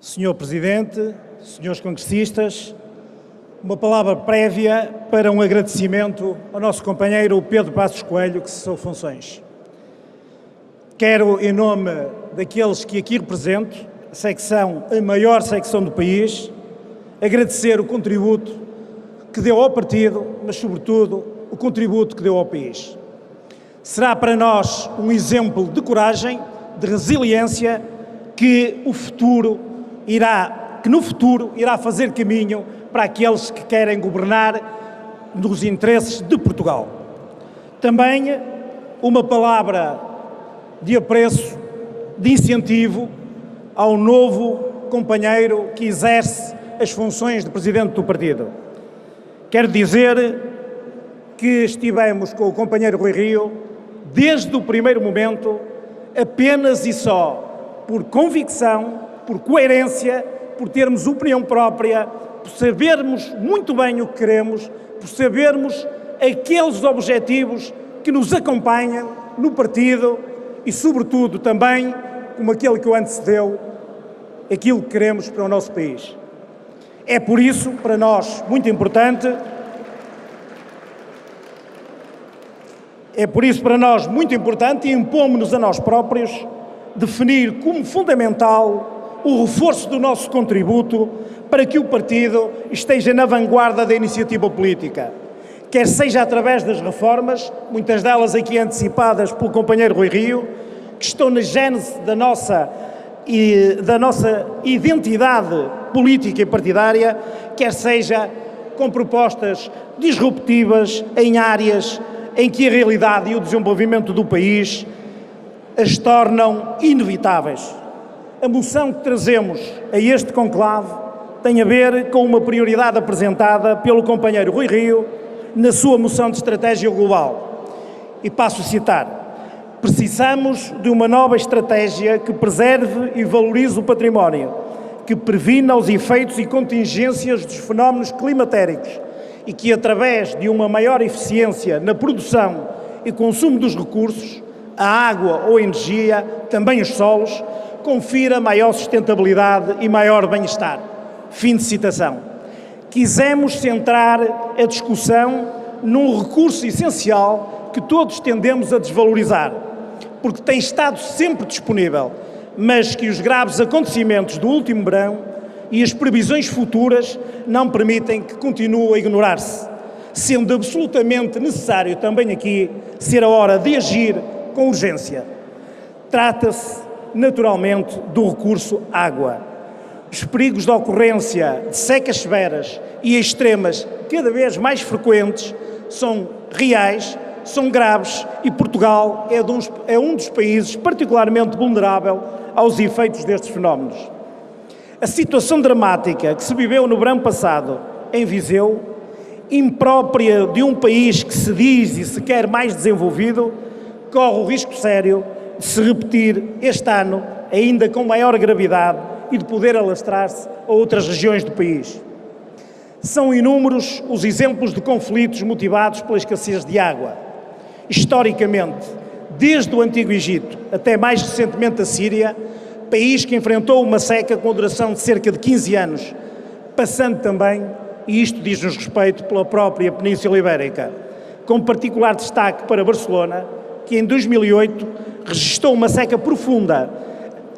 Senhor Presidente, senhores congressistas, uma palavra prévia para um agradecimento ao nosso companheiro Pedro Passos Coelho, que cessou funções. Quero, em nome daqueles que aqui represento, a maior secção do país, agradecer o contributo que deu ao partido, mas, sobretudo, o contributo que deu ao país. Será para nós um exemplo de coragem, de resiliência, que no futuro irá fazer caminho para aqueles que querem governar nos interesses de Portugal. Também uma palavra de apreço, de incentivo ao novo companheiro que exerce as funções de Presidente do Partido. Quero dizer que estivemos com o companheiro Rui Rio desde o primeiro momento, apenas e só por convicção, por coerência, por termos opinião própria, por sabermos muito bem o que queremos, por sabermos aqueles objetivos que nos acompanham no partido e, sobretudo, também, como aquele que o antecedeu, aquilo que queremos para o nosso país. É por isso, para nós, muito importante, e impomos-nos a nós próprios definir como fundamental o reforço do nosso contributo para que o partido esteja na vanguarda da iniciativa política, quer seja através das reformas, muitas delas aqui antecipadas pelo companheiro Rui Rio, que estão na gênese da nossa identidade política e partidária, quer seja com propostas disruptivas em áreas em que a realidade e o desenvolvimento do país as tornam inevitáveis. A moção que trazemos a este conclave tem a ver com uma prioridade apresentada pelo companheiro Rui Rio na sua moção de estratégia global. E passo a citar: precisamos de uma nova estratégia que preserve e valorize o património, que previna os efeitos e contingências dos fenómenos climatéricos e que, através de uma maior eficiência na produção e consumo dos recursos, a água ou a energia, também os solos, confira maior sustentabilidade e maior bem-estar. Fim de citação. Quisemos centrar a discussão num recurso essencial que todos tendemos a desvalorizar, porque tem estado sempre disponível, mas que os graves acontecimentos do último verão e as previsões futuras não permitem que continue a ignorar-se, sendo absolutamente necessário também aqui ser a hora de agir com urgência. Trata-se, naturalmente, do recurso água. Os perigos de ocorrência de secas severas e extremas cada vez mais frequentes são reais, são graves e Portugal é um dos países particularmente vulnerável aos efeitos destes fenómenos. A situação dramática que se viveu no verão passado em Viseu, imprópria de um país que se diz e se quer mais desenvolvido, corre o risco sério de se repetir este ano, ainda com maior gravidade, e de poder alastrar-se a outras regiões do país. São inúmeros os exemplos de conflitos motivados pela escassez de água. Historicamente, desde o Antigo Egito até mais recentemente a Síria, país que enfrentou uma seca com duração de cerca de 15 anos, passando também, e isto diz-nos respeito, pela própria Península Ibérica, com particular destaque para Barcelona, que em 2008 registrou uma seca profunda,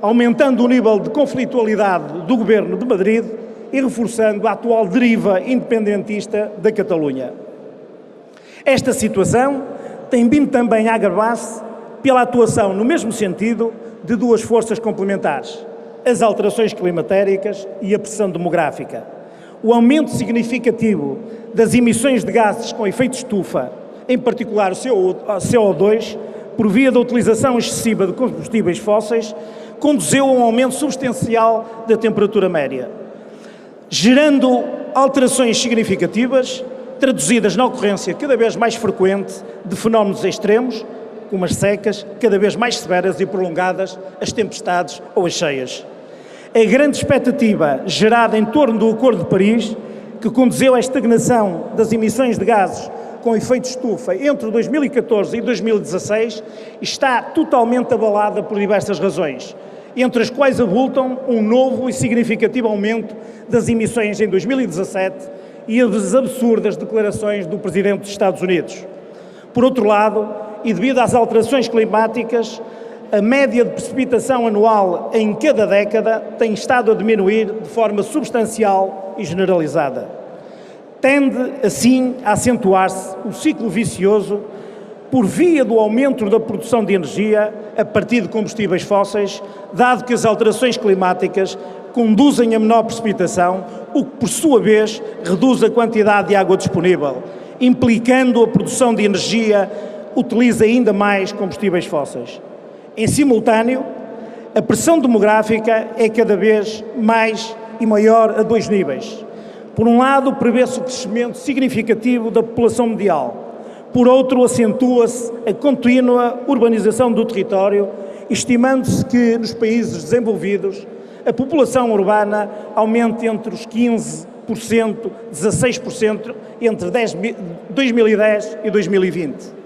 aumentando o nível de conflitualidade do governo de Madrid e reforçando a atual deriva independentista da Catalunha. Esta situação tem vindo também a agravar-se pela atuação, no mesmo sentido, de duas forças complementares: as alterações climatéricas e a pressão demográfica. O aumento significativo das emissões de gases com efeito estufa, em particular o CO2, por via da utilização excessiva de combustíveis fósseis, conduziu a um aumento substancial da temperatura média, gerando alterações significativas, traduzidas na ocorrência cada vez mais frequente de fenómenos extremos, como as secas, cada vez mais severas e prolongadas, as tempestades ou as cheias. A grande expectativa gerada em torno do Acordo de Paris, que conduziu à estagnação das emissões de gases com efeito estufa entre 2014 e 2016, está totalmente abalada por diversas razões, entre as quais avultam um novo e significativo aumento das emissões em 2017 e as absurdas declarações do Presidente dos Estados Unidos. Por outro lado, e devido às alterações climáticas, a média de precipitação anual em cada década tem estado a diminuir de forma substancial e generalizada. Tende, assim, a acentuar-se o ciclo vicioso por via do aumento da produção de energia a partir de combustíveis fósseis, dado que as alterações climáticas conduzem a menor precipitação, o que, por sua vez, reduz a quantidade de água disponível, implicando a produção de energia utiliza ainda mais combustíveis fósseis. Em simultâneo, a pressão demográfica é cada vez mais e maior a dois níveis. Por um lado, prevê-se o crescimento significativo da população mundial. Por outro, acentua-se a contínua urbanização do território, estimando-se que nos países desenvolvidos a população urbana aumente entre os 15%, 16% entre 2010 e 2020.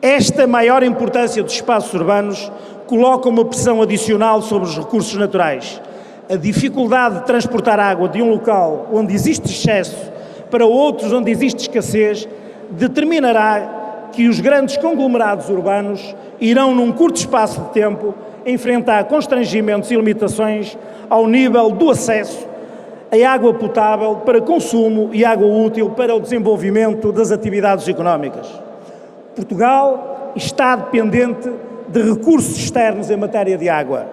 Esta maior importância dos espaços urbanos coloca uma pressão adicional sobre os recursos naturais. A dificuldade de transportar água de um local onde existe excesso para outros onde existe escassez determinará que os grandes conglomerados urbanos irão, num curto espaço de tempo, enfrentar constrangimentos e limitações ao nível do acesso a água potável para consumo e água útil para o desenvolvimento das atividades económicas. Portugal está dependente de recursos externos em matéria de água.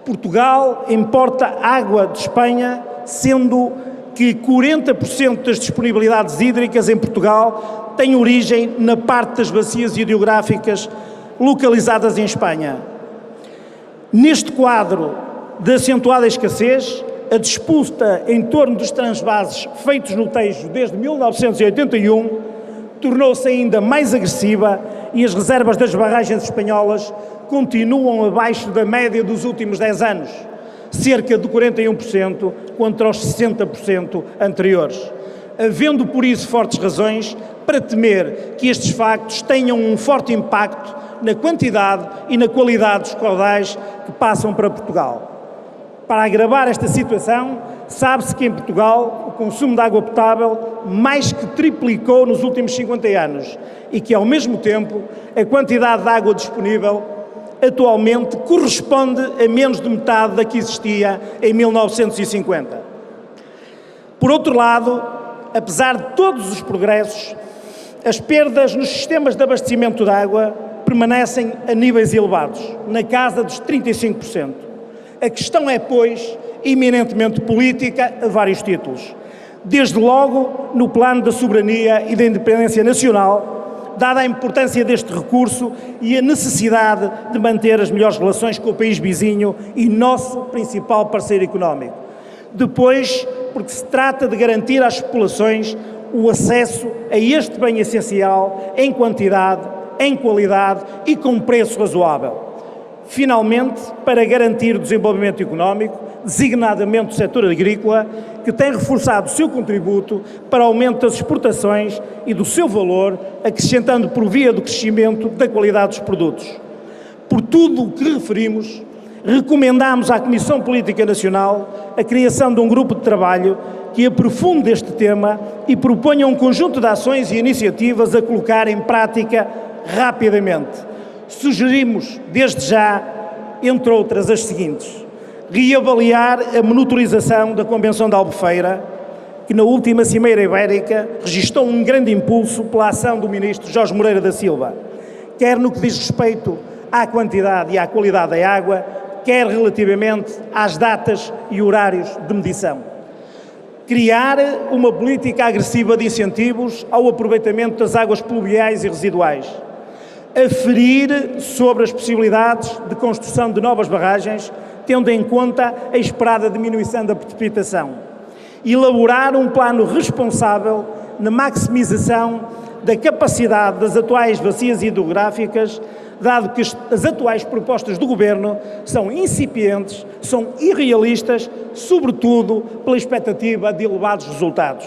Portugal importa água de Espanha, sendo que 40% das disponibilidades hídricas em Portugal têm origem na parte das bacias hidrográficas localizadas em Espanha. Neste quadro de acentuada escassez, a disputa em torno dos transvases feitos no Tejo desde 1981 tornou-se ainda mais agressiva e as reservas das barragens espanholas continuam abaixo da média dos últimos 10 anos, cerca de 41% contra os 60% anteriores, havendo por isso fortes razões para temer que estes factos tenham um forte impacto na quantidade e na qualidade dos caudais que passam para Portugal. Para agravar esta situação, sabe-se que em Portugal o consumo de água potável mais que triplicou nos últimos 50 anos e que, ao mesmo tempo, a quantidade de água disponível atualmente corresponde a menos de metade da que existia em 1950. Por outro lado, apesar de todos os progressos, as perdas nos sistemas de abastecimento de água permanecem a níveis elevados, na casa dos 35%. A questão é, pois, eminentemente política a vários títulos. Desde logo no plano da soberania e da independência nacional, dada a importância deste recurso e a necessidade de manter as melhores relações com o país vizinho e nosso principal parceiro económico. Depois, porque se trata de garantir às populações o acesso a este bem essencial em quantidade, em qualidade e com preço razoável. Finalmente, para garantir o desenvolvimento económico, designadamente do setor agrícola, que tem reforçado o seu contributo para o aumento das exportações e do seu valor, acrescentando por via do crescimento da qualidade dos produtos. Por tudo o que referimos, recomendamos à Comissão Política Nacional a criação de um grupo de trabalho que aprofunde este tema e proponha um conjunto de ações e iniciativas a colocar em prática rapidamente. Sugerimos, desde já, entre outras, as seguintes: reavaliar a monitorização da Convenção de Albufeira, que na última Cimeira Ibérica registrou um grande impulso pela ação do Ministro Jorge Moreira da Silva, quer no que diz respeito à quantidade e à qualidade da água, quer relativamente às datas e horários de medição. Criar uma política agressiva de incentivos ao aproveitamento das águas pluviais e residuais. Aferir sobre as possibilidades de construção de novas barragens, tendo em conta a esperada diminuição da precipitação. Elaborar um plano responsável na maximização da capacidade das atuais bacias hidrográficas, dado que as atuais propostas do Governo são incipientes, são irrealistas, sobretudo pela expectativa de elevados resultados.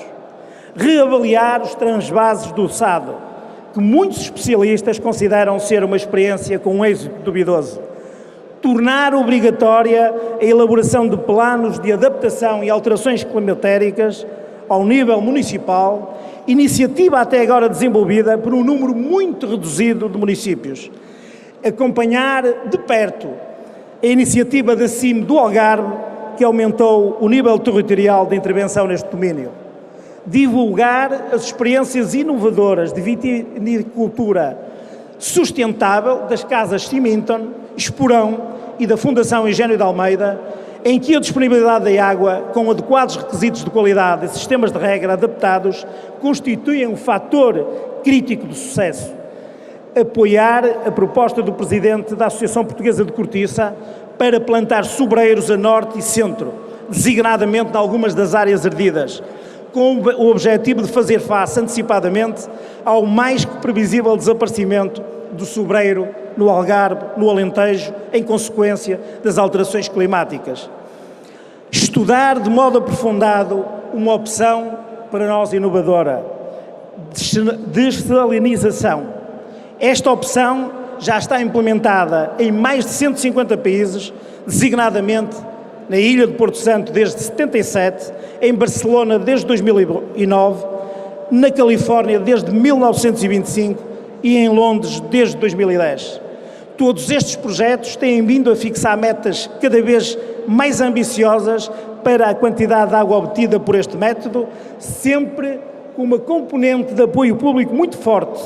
Reavaliar os transvases do Sado, que muitos especialistas consideram ser uma experiência com um êxito duvidoso. tornar obrigatória a elaboração de planos de adaptação e alterações climatéricas ao nível municipal, iniciativa até agora desenvolvida por um número muito reduzido de municípios. Acompanhar de perto a iniciativa da CIM do Algarve, que aumentou o nível territorial de intervenção neste domínio. Divulgar as experiências inovadoras de viticultura sustentável das casas Symington, Esporão e da Fundação Eugênio de Almeida, em que a disponibilidade da água, com adequados requisitos de qualidade e sistemas de regra adaptados, constituem um fator crítico de sucesso. Apoiar a proposta do Presidente da Associação Portuguesa de Cortiça para plantar sobreiros a norte e centro, designadamente em algumas das áreas ardidas, com o objetivo de fazer face antecipadamente ao mais que previsível desaparecimento do sobreiro no Algarve, no Alentejo, em consequência das alterações climáticas. Estudar de modo aprofundado uma opção para nós inovadora, dessalinização. Esta opção já está implementada em mais de 150 países, designadamente na ilha de Porto Santo desde 77, em Barcelona desde 2009, na Califórnia desde 1925 e em Londres desde 2010. Todos estes projetos têm vindo a fixar metas cada vez mais ambiciosas para a quantidade de água obtida por este método, sempre com uma componente de apoio público muito forte.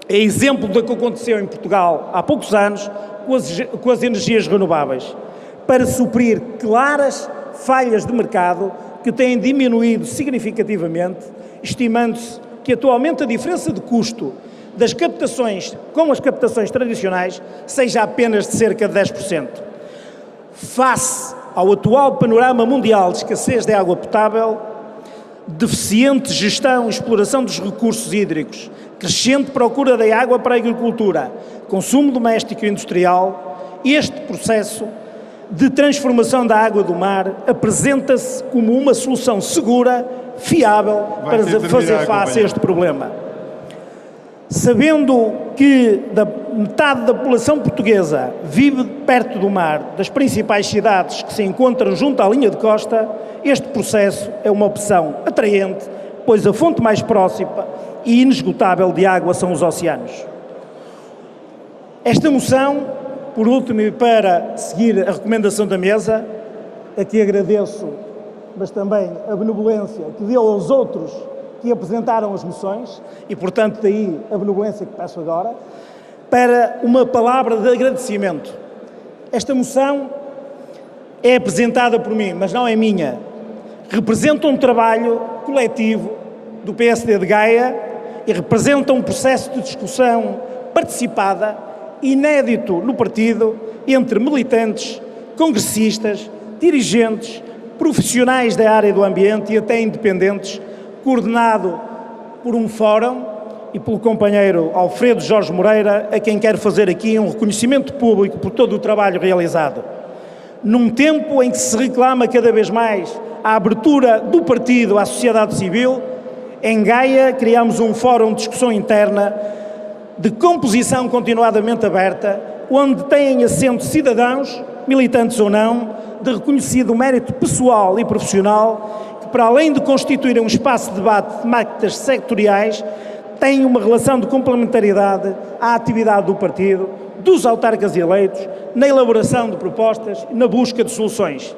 É exemplo do que aconteceu em Portugal há poucos anos com as energias renováveis, para suprir claras falhas de mercado que têm diminuído significativamente, estimando-se que atualmente a diferença de custo das captações com as captações tradicionais seja apenas de cerca de 10%. Face ao atual panorama mundial de escassez de água potável, deficiente gestão e exploração dos recursos hídricos, crescente procura da água para a agricultura, consumo doméstico e industrial, este processo de transformação da água do mar apresenta-se como uma solução segura, fiável, para fazer face a este problema. Sabendo que metade da população portuguesa vive perto do mar, das principais cidades que se encontram junto à linha de costa, este processo é uma opção atraente, pois a fonte mais próxima e inesgotável de água são os oceanos. Esta moção, por último, e para seguir a recomendação da mesa, aqui agradeço, mas também a benevolência que deu aos outros que apresentaram as moções, e portanto daí a benevolência que peço agora, para uma palavra de agradecimento. Esta moção é apresentada por mim, mas não é minha. Representa um trabalho coletivo do PSD de Gaia e representa um processo de discussão participada, inédito no partido, entre militantes, congressistas, dirigentes, profissionais da área do ambiente e até independentes, coordenado por um fórum e pelo companheiro Alfredo Jorge Moreira, a quem quero fazer aqui um reconhecimento público por todo o trabalho realizado. Num tempo em que se reclama cada vez mais a abertura do partido à sociedade civil, em Gaia criamos um fórum de discussão interna de composição continuadamente aberta, onde têm assento cidadãos, militantes ou não, de reconhecido mérito pessoal e profissional, que para além de constituir um espaço de debate de temáticas sectoriais, têm uma relação de complementaridade à atividade do partido, dos autarcas eleitos, na elaboração de propostas e na busca de soluções.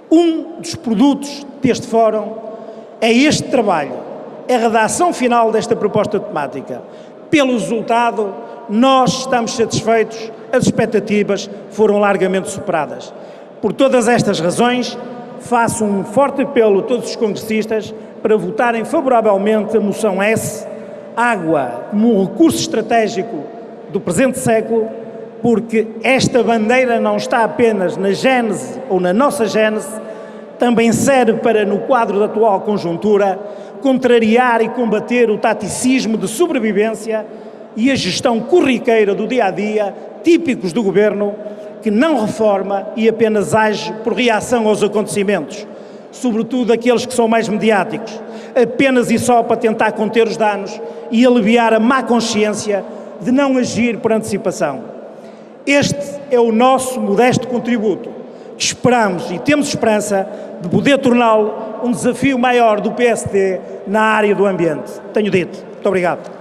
Um dos produtos deste fórum é este trabalho, é a redação final desta proposta temática. Pelo resultado, nós estamos satisfeitos, as expectativas foram largamente superadas. Por todas estas razões, faço um forte apelo a todos os congressistas para votarem favoravelmente a moção S, água como um recurso estratégico do presente século, porque esta bandeira não está apenas na gênese ou na nossa gênese, também serve para, no quadro da atual conjuntura, contrariar e combater o taticismo de sobrevivência e a gestão corriqueira do dia-a-dia, típicos do governo, que não reforma e apenas age por reação aos acontecimentos, sobretudo aqueles que são mais mediáticos, apenas e só para tentar conter os danos e aliviar a má consciência de não agir por antecipação. Este é o nosso modesto contributo. Esperamos e temos esperança de poder torná-lo um desafio maior do PSD na área do ambiente. Tenho dito. Muito obrigado.